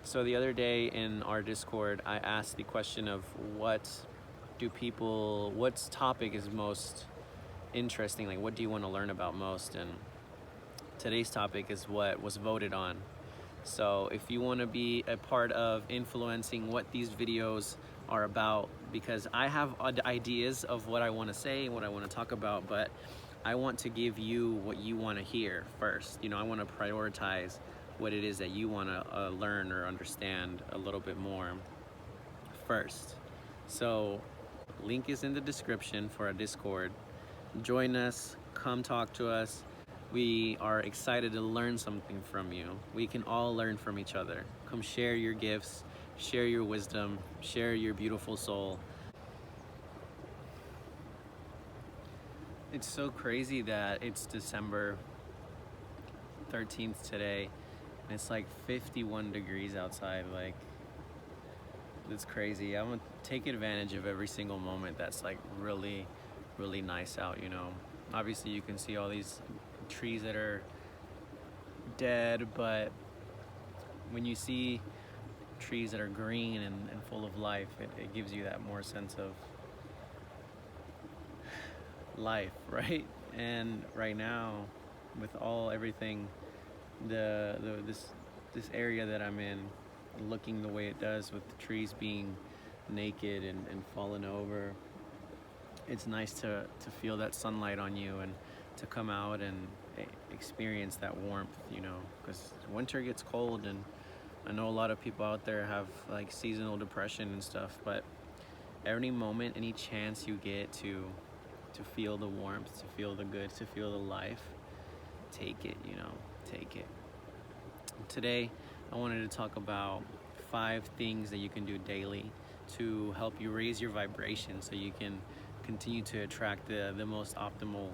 So the other day in our Discord, I asked the question of what's topic is most interesting? Like, what do you want to learn about most? And today's topic is what was voted on. So if you want to be a part of influencing what these videos are about, because I have ideas of what I want to say, what I want to talk about, but I want to give you what you want to hear first. I want to prioritize what it is that you want to learn or understand a little bit more first. So link is in the description for our Discord. Join us, come talk to us. We are excited to learn something from you. We can all learn from each other. Come share your gifts, share your wisdom, share your beautiful soul. It's so crazy that it's December 13th today, and it's like 51 degrees outside. Like, it's crazy. I'm gonna take advantage of every single moment that's like really nice out. Obviously you can see all these trees that are dead, but when you see trees that are green and full of life, it gives you that more sense of life, right? And right now, with everything, this area that I'm in, looking the way it does, with the trees being naked and fallen over, it's nice to feel that sunlight on you and to come out and experience that warmth, because winter gets cold, and I know a lot of people out there have like seasonal depression and stuff, but any moment, any chance you get to feel the warmth, to feel the good, to feel the life, take it, take it. Today, I wanted to talk about 5 things that you can do daily to help you raise your vibration so you can continue to attract the most optimal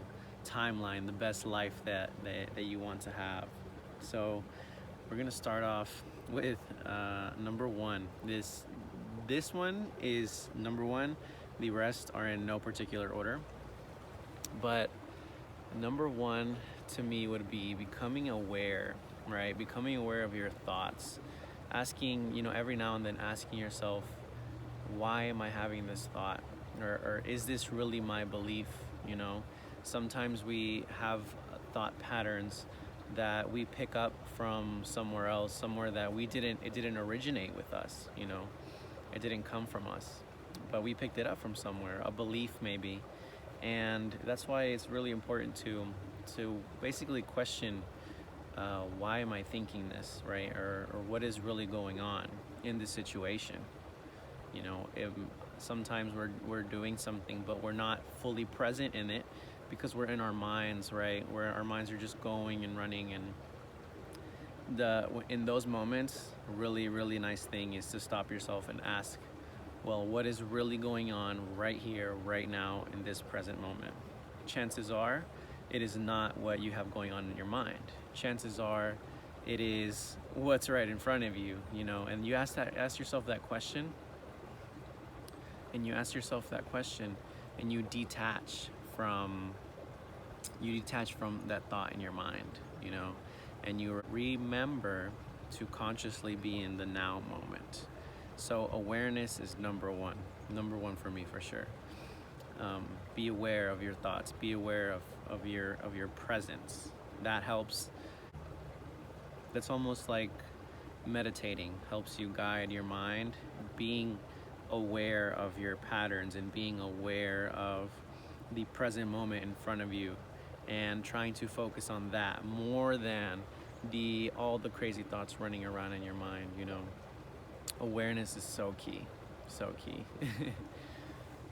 timeline, the best life that you want to have. So we're gonna start off with number 1. This one is number 1. The rest are in no particular order. But number 1 to me would be becoming aware, right? Becoming aware of your thoughts. Asking, every now and then asking yourself, why am I having this thought? Or is this really my belief? Sometimes we have thought patterns that we pick up from somewhere else, somewhere that it didn't originate with us, it didn't come from us, but we picked it up from somewhere, a belief maybe. And that's why it's really important to basically question, why am I thinking this, right? Or what is really going on in this situation? Sometimes we're doing something, but we're not fully present in it because we're in our minds, right? Where our minds are just going and running. And in those moments, really nice thing is to stop yourself and ask, well, what is really going on right here, right now, in this present moment? Chances are, it is not what you have going on in your mind. Chances are, it is what's right in front of you, and you ask yourself that question, and you detach from that thought in your mind, and you remember to consciously be in the now moment. So awareness is number one for me, for sure. Be aware of your thoughts. Be aware of your presence. That helps. That's almost like meditating. Helps you guide your mind. Being aware of your patterns and being aware of the present moment in front of you, and trying to focus on that more than all the crazy thoughts running around in your mind. Awareness is so key.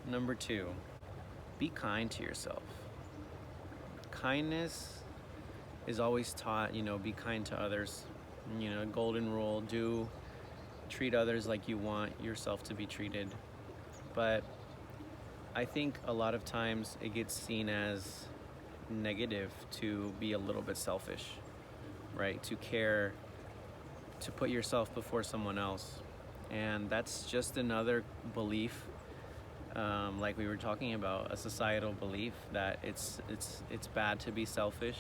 Number 2, be kind to yourself. Kindness is always taught, be kind to others. Golden rule, treat others like you want yourself to be treated. But I think a lot of times it gets seen as negative to be a little bit selfish, right? To care, to put yourself before someone else. And that's just another belief, like we were talking about, a societal belief that it's bad to be selfish,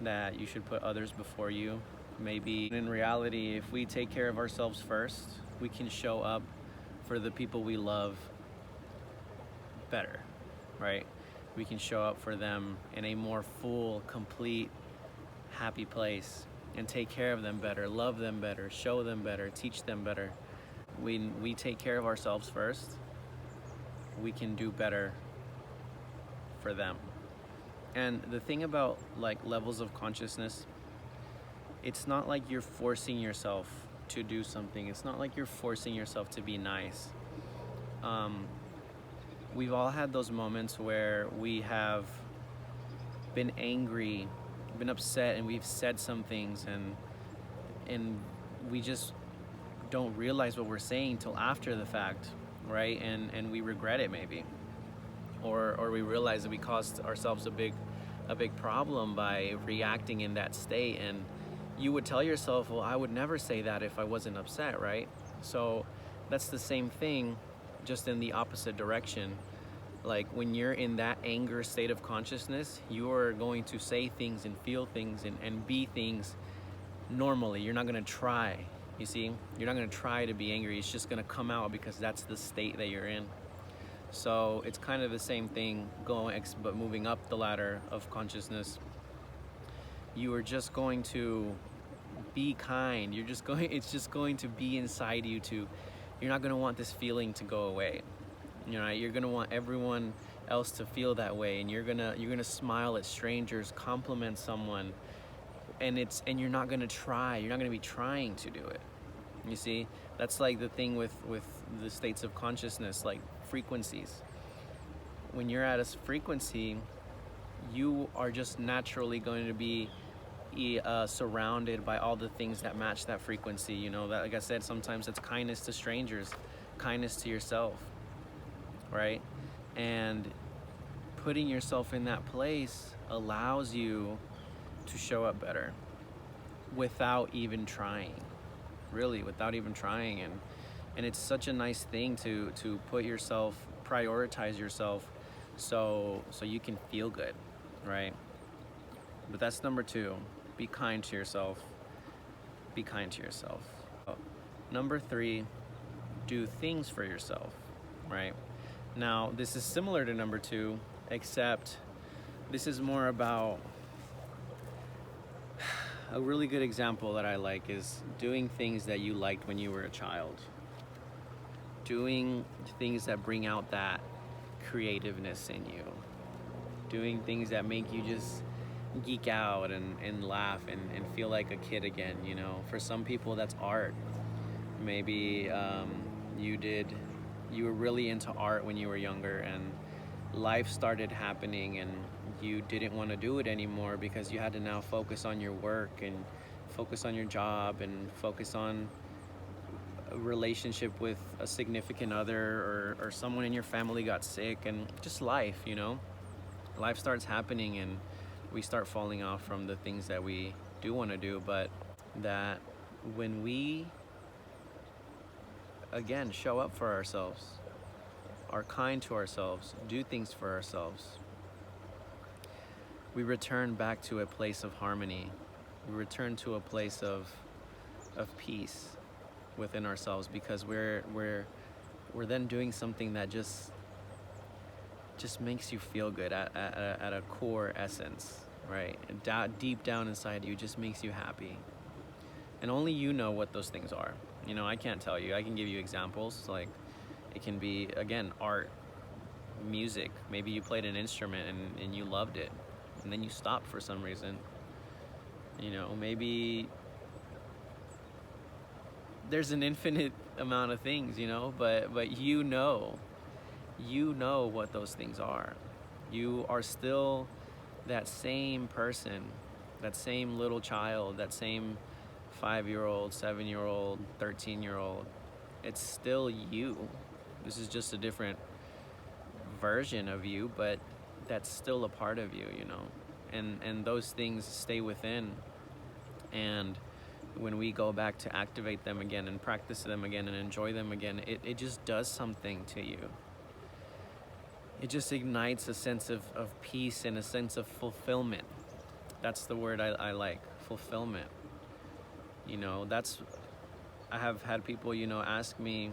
that you should put others before you. Maybe in reality, if we take care of ourselves first, we can show up for the people we love better, right? We can show up for them in a more full, complete, happy place and take care of them better, love them better, show them better, teach them better. When we take care of ourselves first, we can do better for them. And the thing about like levels of consciousness, it's not like you're forcing yourself to do something. It's not like you're forcing yourself to be nice. We've all had those moments where we have been angry, been upset, and we've said some things, and we just don't realize what we're saying till after the fact, right? And we regret it maybe, or we realize that we caused ourselves a big problem by reacting in that state. And you would tell yourself, well, I would never say that if I wasn't upset, right? So that's the same thing, just in the opposite direction. Like when you're in that anger state of consciousness, you are going to say things and feel things and be things normally. You're not going to try, you see? You're not going to try to be angry. It's just going to come out because that's the state that you're in. So it's kind of the same thing but moving up the ladder of consciousness. You are just going to be kind. It's just going to be inside you too. You're not going to want this feeling to go away. You know, you're going to want everyone else to feel that way, and you're going to smile at strangers, compliment someone, and you're not going to try. You're not going to be trying to do it. You see? That's like the thing with the states of consciousness, like frequencies. When you're at a frequency, you are just naturally going to be surrounded by all the things that match that frequency. You know, that, like I said, sometimes it's kindness to strangers, kindness to yourself, right? And putting yourself in that place allows you to show up better without even trying, really, without even trying. And it's such a nice thing to prioritize yourself so you can feel good, right? But that's number 2. Be kind to yourself. Be kind to yourself. Number 3, do things for yourself, right? Now, this is similar to number 2, except this is more about, a really good example that I like is doing things that you liked when you were a child. Doing things that bring out that creativeness in you. Doing things that make you just geek out and laugh and feel like a kid again, you know. For some people, that's art. Maybe you were really into art when you were younger, and life started happening and you didn't want to do it anymore because you had to now focus on your work and focus on your job and focus on a relationship with a significant other, or someone in your family got sick, and just life, you know. Life starts happening and we start falling off from the things that we do want to do. But that when we again show up for ourselves, are kind to ourselves, do things for ourselves, we return back to a place of harmony. We return to a place of peace within ourselves, because we're then doing something that just makes you feel good at a core essence, right? Deep down inside you, just makes you happy. And only you know what those things are. You know, I can't tell you. I can give you examples. Like, it can be, again, art, music. Maybe you played an instrument and you loved it, and then you stopped for some reason. You know, maybe there's an infinite amount of things, you know, but you know what those things are. You are still that same person, that same little child, that same 5-year-old, 7-year-old, 13-year-old. It's still you. This is just a different version of you, but that's still a part of you, you know. And those things stay within. And when we go back to activate them again and practice them again and enjoy them again, it just does something to you. It just ignites a sense of peace and a sense of fulfillment. That's the word I like, fulfillment. You know, that's, I have had people, you know, ask me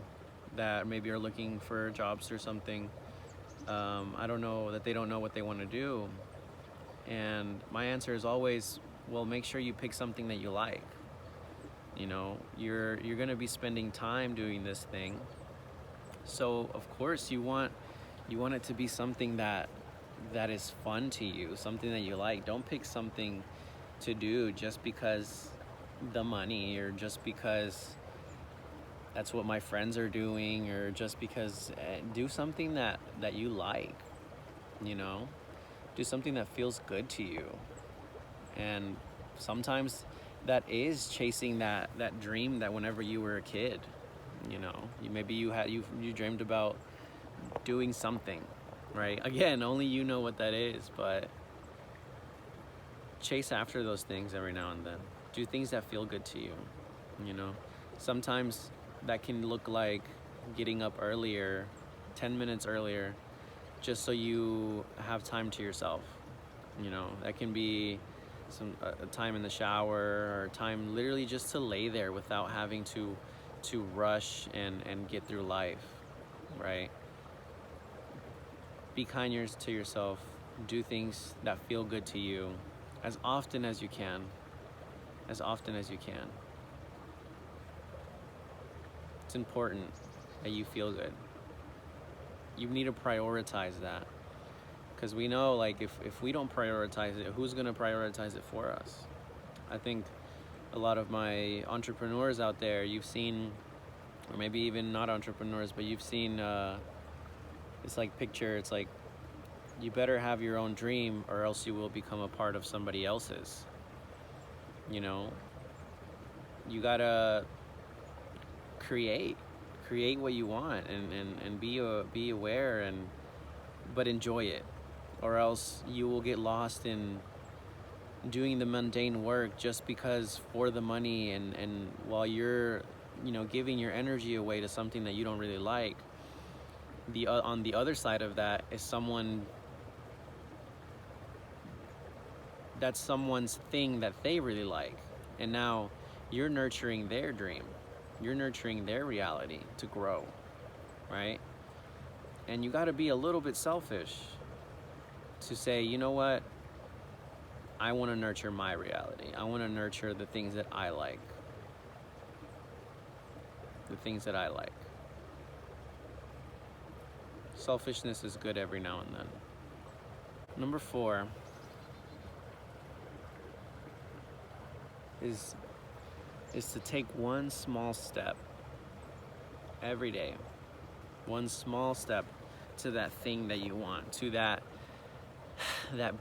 that maybe are looking for jobs or something. I don't know, that they don't know what they want to do. And my answer is always, well, make sure you pick something that you like. You know, you're gonna be spending time doing this thing. So of course you want it to be something that is fun to you, something that you like. Don't pick something to do just because the money, or just because that's what my friends are doing, or just because do something that you like, you know? Do something that feels good to you. And sometimes that is chasing that dream that whenever you were a kid, you know, maybe you dreamed about doing something, right? Again, only you know what that is, but chase after those things every now and then. Do things that feel good to you, you know? Sometimes that can look like getting up earlier, 10 minutes earlier, just so you have time to yourself. You know, that can be a time in the shower, or time literally just to lay there without having to rush and get through life, right? Be kind to yourself. Do things that feel good to you as often as you can. As often as you can. It's important that you feel good. You need to prioritize that. Because we know, like, if we don't prioritize it, who's going to prioritize it for us? I think a lot of my entrepreneurs out there, you've seen, or maybe even not entrepreneurs, but you've seen, it's like picture, it's like, you better have your own dream or else you will become a part of somebody else's. You know, you gotta create what you want, and be aware, but enjoy it, or else you will get lost in doing the mundane work just because for the money, and while you're, you know, giving your energy away to something that you don't really like. On the other side of that is that's someone's thing that they really like, and now you're nurturing their dream, you're nurturing their reality to grow, right? And you got to be a little bit selfish to say, you know what, I want to nurture my reality. I want to nurture the things that I like. The things that I like. Selfishness is good every now and then. Number 4 is to take one small step every day. One small step to that thing that you want, to that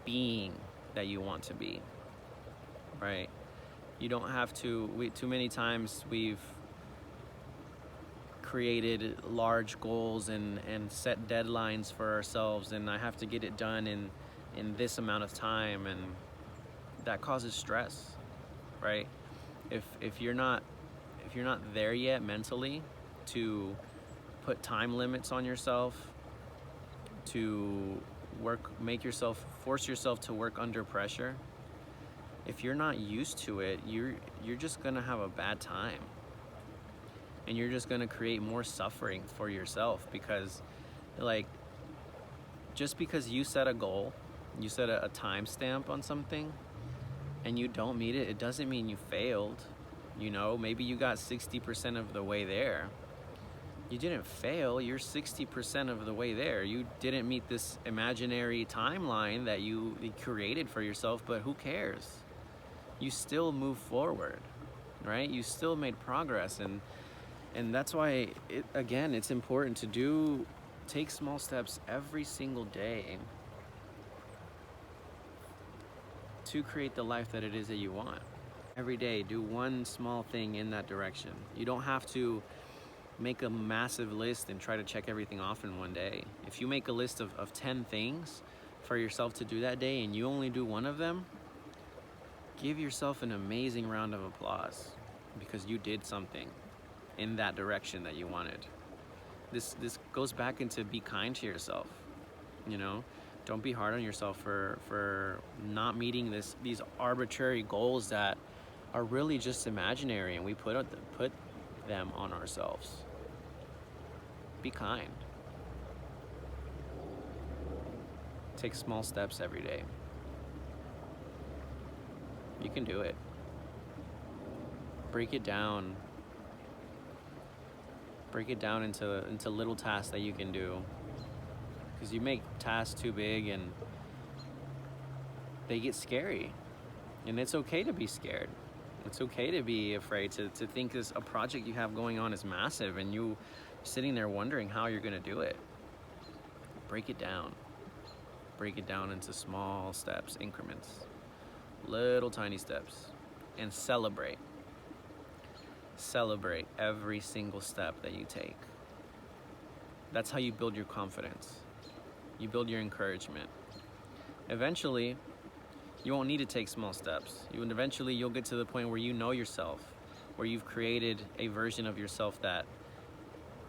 being that you want to be, right? You don't have to, too many times we've created large goals and set deadlines for ourselves, and I have to get it done in this amount of time, and that causes stress, right? If you're not there yet mentally to put time limits on yourself, to force yourself to work under pressure, if you're not used to it, you're just gonna have a bad time, and you're just gonna create more suffering for yourself, because, like, just because you set a goal, you set a time stamp on something, and you don't meet it, it doesn't mean you failed. You know, maybe you got 60% of the way there. You didn't fail, you're 60% of the way there. You didn't meet this imaginary timeline that you created for yourself, but who cares? You still move forward, right? You still made progress, and that's why, it's important to take small steps every single day to create the life that it is that you want. Every day, do one small thing in that direction. You don't have to make a massive list and try to check everything off in one day. If you make a list of 10 things for yourself to do that day, and you only do one of them, give yourself an amazing round of applause, because you did something in that direction that you wanted. This goes back into be kind to yourself, you know? Don't be hard on yourself for not meeting these arbitrary goals that are really just imaginary, and we put them on ourselves. Be kind. Take small steps every day. You can do it. Break it down. Break it down into little tasks that you can do. Because you make tasks too big and they get scary. And it's okay to be scared. It's okay to be afraid, to think this a project you have going on is massive and you sitting there wondering how you're gonna do it. Break it down. Break it down into small steps, increments, little tiny steps, and celebrate. Celebrate every single step that you take. That's how you build your confidence. You build your encouragement. Eventually, you won't need to take small steps. Eventually you'll get to the point where you know yourself, where you've created a version of yourself that,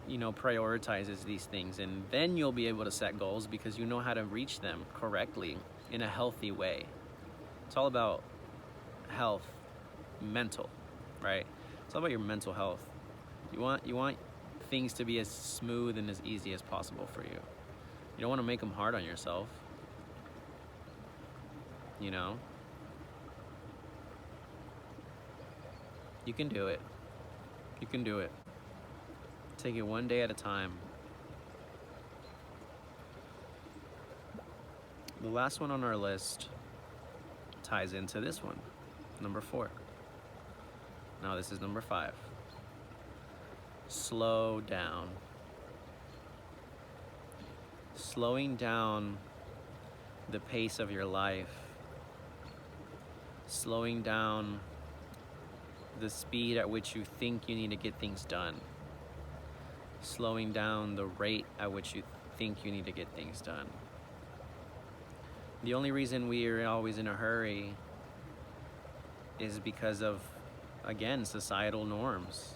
prioritizes these things. And then you'll be able to set goals because you know how to reach them correctly in a healthy way. It's all about health, mental, right? It's all about your mental health. You want things to be as smooth and as easy as possible for you. You don't want to make them hard on yourself. You can do it. You can do it. Take it one day at a time. The last one on our list ties into this one, number 4. Now this is number 5. Slow down. Slowing down the pace of your life. Slowing down the speed at which you think you need to get things done. Slowing down the rate at which you think you need to get things done. The only reason we are always in a hurry is because of, again, societal norms.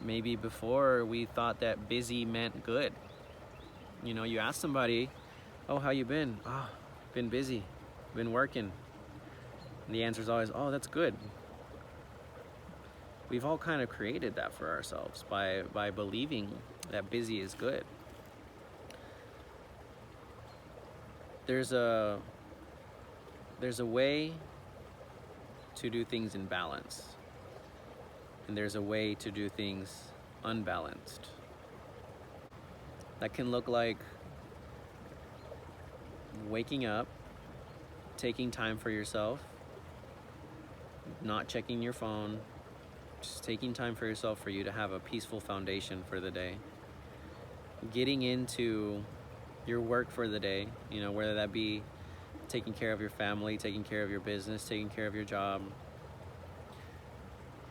Maybe before we thought that busy meant good. You ask somebody, oh, how you been? Oh, been busy, been working. And the answer is always, oh, that's good. We've all kind of created that for ourselves by believing that busy is good. There's a way to do things in balance, and there's a way to do things unbalanced. That can look like waking up, taking time for yourself, not checking your phone, just taking time for yourself for you to have a peaceful foundation for the day. Getting into your work for the day, whether that be taking care of your family, taking care of your business, taking care of your job.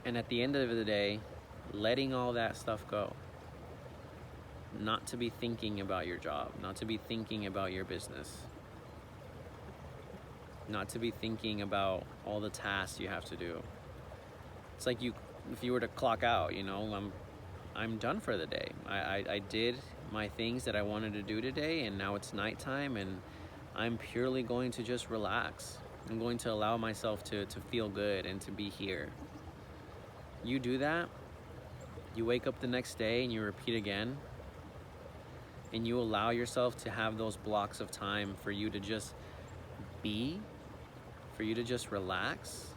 And at the end of the day, letting all that stuff go. Not to be thinking about your job, not to be thinking about your business, not to be thinking about all the tasks you have to do. It's like if you were to clock out, I'm done for the day. I did my things that I wanted to do today, and now it's nighttime, and I'm purely going to just relax. I'm going to allow myself to feel good and to be here. You do that, you wake up the next day and you repeat again, and you allow yourself to have those blocks of time for you to just be, for you to just relax,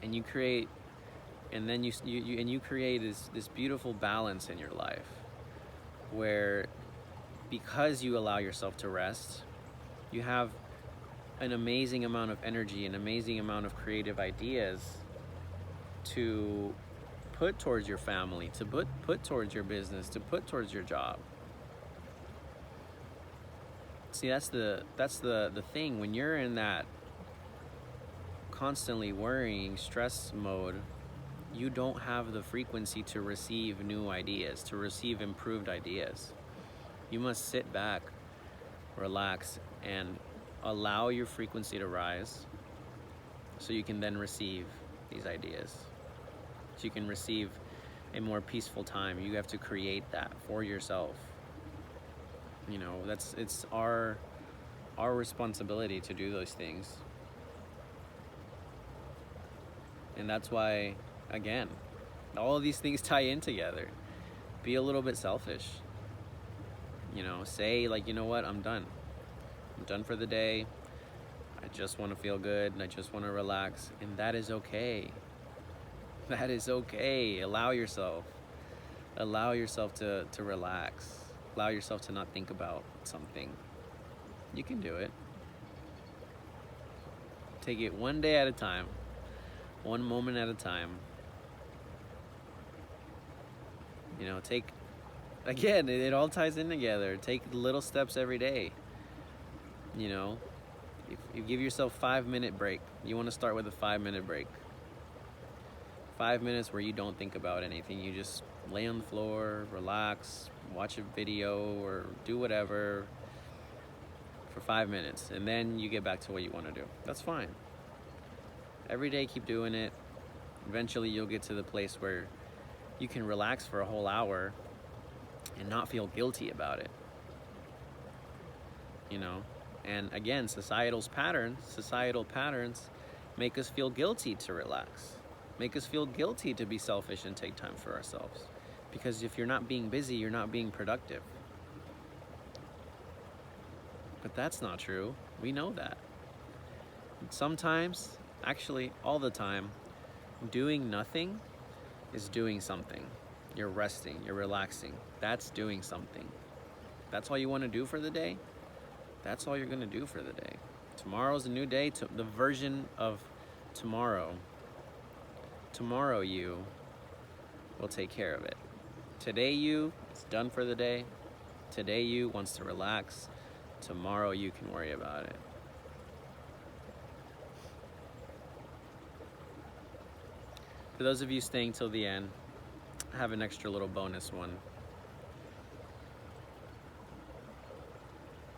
and you create, and then you create this beautiful balance in your life, where because you allow yourself to rest, you have an amazing amount of energy, an amazing amount of creative ideas to put towards your family, to put towards your business, to put towards your job. See, that's the thing. When you're in that constantly worrying, stress mode, you don't have the frequency to receive new ideas, to receive improved ideas. You must sit back, relax, and allow your frequency to rise so you can then receive these ideas. So you can receive a more peaceful time. You have to create that for yourself. It's our responsibility to do those things. And that's why, again, all of these things tie in together. Be a little bit selfish. You know, say like, you know what, I'm done. I'm done for the day. I just want to feel good and I just want to relax. And that is okay. That is okay. Allow yourself. Allow yourself to relax. Allow yourself to not think about something. You can do it. Take it one day at a time. One moment at a time. You know, again, it all ties in together. Take little steps every day. You know, if you give yourself 5-minute break, you want to start with a 5-minute break. 5 minutes where you don't think about anything. You just lay on the floor, relax, watch a video, or do whatever for 5 minutes. And then you get back to what you want to do. That's fine. Every day, keep doing it. Eventually, you'll get to the place where you can relax for a whole hour and not feel guilty about it. You know? And again, societal patterns make us feel guilty to relax. Make us feel guilty to be selfish and take time for ourselves. Because if you're not being busy, you're not being productive. But that's not true. We know that. Sometimes, actually all the time, doing nothing is doing something. You're resting, you're relaxing. That's doing something. That's all you want to do for the day? That's all you're going to do for the day. Tomorrow's a new day, the version of tomorrow. Tomorrow you will take care of it. Today you is done for the day. Today you wants to relax. Tomorrow you can worry about it. For those of you staying till the end, I have an extra little bonus one.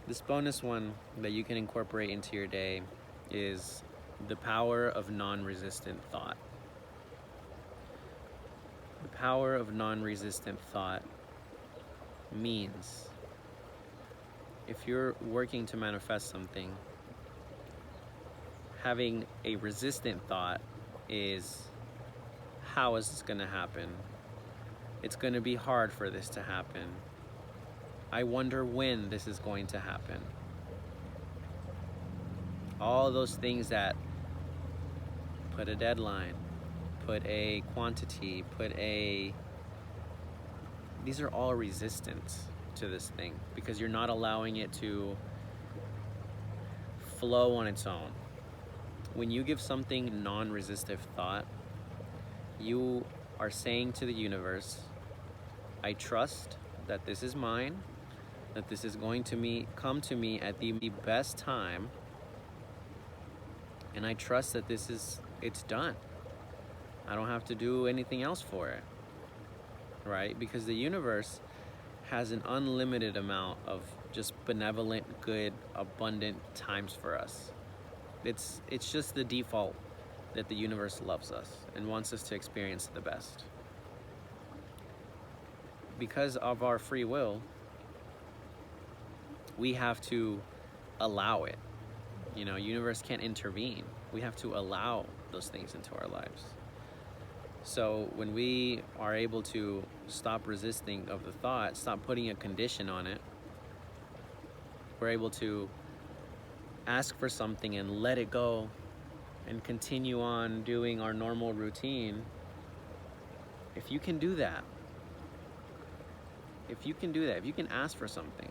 This bonus one that you can incorporate into your day is the power of non-resistant thought. The power of non-resistant thought means if you're working to manifest something, having a resistant thought is, how is this going to happen? It's going to be hard for this to happen. I wonder when this is going to happen. All those things that put a deadline, put a quantity, these are all resistance to this thing because you're not allowing it to flow on its own. When you give something non-resistive thought, you are saying to the universe, I trust that this is mine, that this is going to come to me at the best time, and I trust that it's done. I don't have to do anything else for it, right? Because the universe has an unlimited amount of just benevolent, good, abundant times for us. It's just the default that the universe loves us and wants us to experience the best. Because of our free will, we have to allow it. You know, universe can't intervene. We have to allow those things into our lives. So when we are able to stop resisting of the thought, stop putting a condition on it, we're able to ask for something and let it go and continue on doing our normal routine. If you can do that, if you can ask for something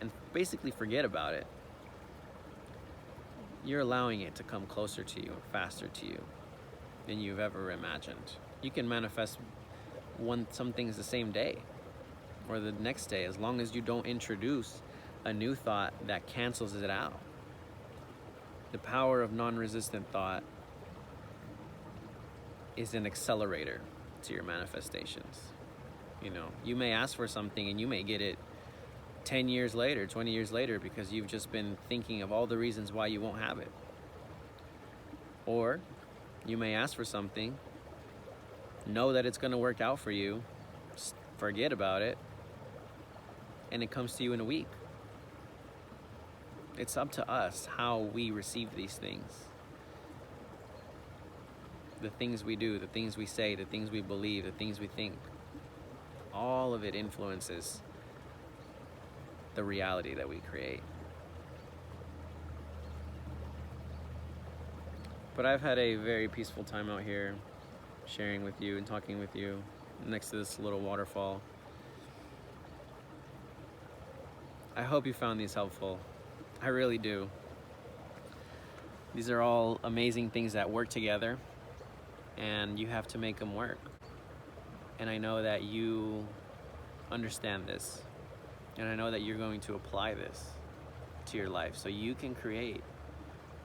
and basically forget about it, you're allowing it to come closer to you, faster to you than you've ever imagined. You can manifest some things the same day or the next day, as long as you don't introduce a new thought that cancels it out. The power of non-resistant thought is an accelerator to your manifestations. You know, you may ask for something and you may get it 10 years later, 20 years later, because you've just been thinking of all the reasons why you won't have it. Or you may ask for something, know that it's going to work out for you, forget about it, and it comes to you in a week. It's up to us how we receive these things. the things we do, the things we say, the things we believe, the things we think, all of it influences the reality that we create. But I've had a very peaceful time out here, sharing with you and talking with you next to this little waterfall. I hope you found these helpful. I really do. These are all amazing things that work together, and you have to make them work. And I know that you understand this, and I know that you're going to apply this to your life so you can create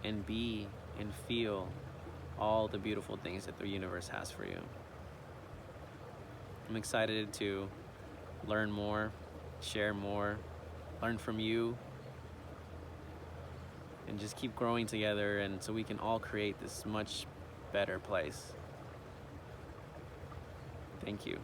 and be and feel all the beautiful things that the universe has for you. I'm excited to learn more, share more, learn from you, and just keep growing together, and so we can all create this much better place. Thank you.